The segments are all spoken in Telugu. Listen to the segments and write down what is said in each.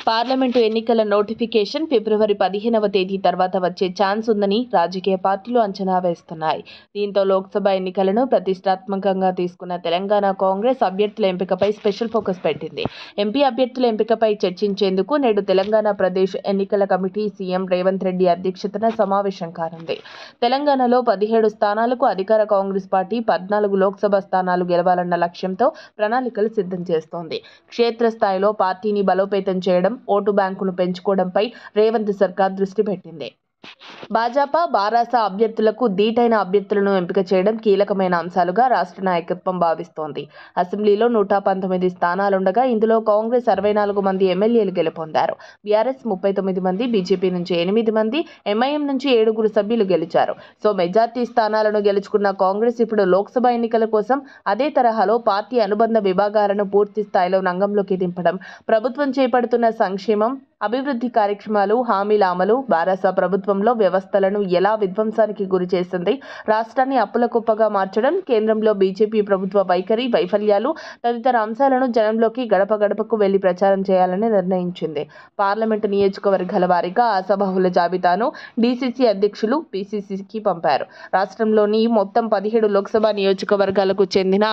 పార్లమెంటు ఎన్నికల నోటిఫికేషన్ ఫిబ్రవరి 15వ తేదీ తర్వాత వచ్చే ఛాన్స్ ఉందని రాజకీయ పార్టీలు అంచనా వేస్తున్నాయి. దీంతో లోక్సభ ఎన్నికలను ప్రతిష్టాత్మకంగా తీసుకున్న తెలంగాణ కాంగ్రెస్ అభ్యర్థుల ఎంపికపై స్పెషల్ ఫోకస్ పెట్టింది. ఎంపీ అభ్యర్థుల ఎంపికపై చర్చించేందుకు నేడు తెలంగాణ ప్రదేశ్ ఎన్నికల కమిటీ సీఎం రేవంత్ రెడ్డి అధ్యక్షతన సమావేశం కానుంది. తెలంగాణలో 17 స్థానాలకు అధికార కాంగ్రెస్ పార్టీ 14 లోక్సభ స్థానాలు గెలవాలన్న లక్ష్యంతో ప్రణాళికలు సిద్ధం చేస్తోంది. క్షేత్రస్థాయిలో పార్టీని బలోపేతం చేయడం, ఓటు బ్యాంకును పెంచుకోవడంపై రేవంత్ సర్కార్ దృష్టి పెట్టింది. భాజపా, బారాస అభ్యర్థులకు ధీటైన అభ్యర్థులను ఎంపిక చేయడం కీలకమైన అంశాలుగా రాష్ట్ర నాయకత్వం భావిస్తోంది. అసెంబ్లీలో 119 స్థానాలుండగా ఇందులో కాంగ్రెస్ 64 మంది ఎమ్మెల్యేలు గెలుపొందారు. బీఆర్ఎస్ 39 మంది, బీజేపీ నుంచి 8 మంది, ఎంఐఎం నుంచి 7 సభ్యులు గెలిచారు. సో మెజార్టీ స్థానాలను గెలుచుకున్న కాంగ్రెస్ ఇప్పుడు లోక్సభ ఎన్నికల కోసం అదే తరహాలో పార్టీ అనుబంధ విభాగాలను పూర్తి స్థాయిలో రంగంలోకి దింపడం, ప్రభుత్వం చేపడుతున్న సంక్షేమం, అభివృద్ధి కార్యక్రమాలు, హామీల అమలు, బారాస ప్రభుత్వంలో వ్యవస్థలను ఎలా విధ్వంసానికి గురి చేసింది, రాష్ట్రాన్ని అప్పుల కుప్పగా మార్చడం, కేంద్రంలో బీజేపీ ప్రభుత్వ వైఖరి, వైఫల్యాలు తదితర అంశాలను జనంలోకి గడప గడపకు వెళ్లి ప్రచారం చేయాలని నిర్ణయించింది. పార్లమెంటు నియోజకవర్గాల వారీగా అసభావుల జాబితాను డీసీసీ అధ్యక్షులు పీసీసీకి పంపారు. రాష్ట్రంలోని మొత్తం 17 లోక్సభ నియోజకవర్గాలకు చెందిన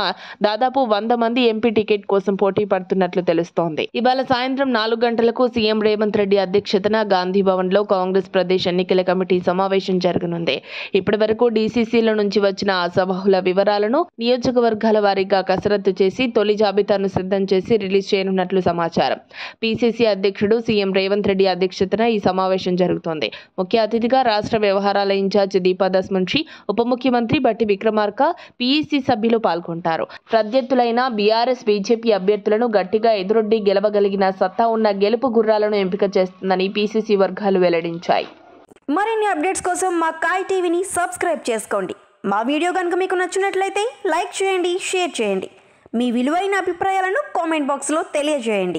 దాదాపు 100 మంది ఎంపీ టికెట్ కోసం పోటీ పడుతున్నట్లు తెలుస్తోంది. ఇవాళ సాయంత్రం 4 గంటలకు సీఎం రేవంత్ రెడ్డి అధ్యక్షతన గాంధీ భవన్ లో కాంగ్రెస్ ప్రదేశ్ ఎన్నికల కమిటీ సమావేశం జరగనుంది. ఇప్పటి వరకు డీసీసీల నుంచి వచ్చిన అసభావుల వివరాలను నియోజకవర్గాల వారీగా కసరత్తు చేసి తొలి జాబితాను సిద్ధం చేసి రిలీజ్ చేయనున్నట్లు సమాచారం. పీసీసీ అధ్యక్షుడు సీఎం రేవంత్ రెడ్డి అధ్యక్షతన ఈ సమావేశం జరుగుతోంది. ముఖ్య అతిథిగా రాష్ట్ర వ్యవహారాల ఇన్ఛార్జ్ దీపాదాస్ మున్షి, ఉప ముఖ్యమంత్రి బట్టి విక్రమార్క, పీఈసీ సభ్యులు పాల్గొంటారు. ప్రత్యర్థులైన బీఆర్ఎస్, బీజేపీ అభ్యర్థులను గట్టిగా ఎదురొడ్డి గెలవగలిగిన సత్తా ఉన్న గెలుపు గుర్రాలను ఎంపిక చేస్తుందని పీసీసీ వర్గాలు వెల్లడించాయి. మరిన్ని అప్డేట్స్ కోసం మా కాయ్ టీవీని సబ్స్క్రైబ్ చేసుకోండి. మా వీడియో కనుక మీకు నచ్చినట్లయితే లైక్ చేయండి, షేర్ చేయండి. మీ విలువైన అభిప్రాయాలను కామెంట్ బాక్స్లో తెలియజేయండి.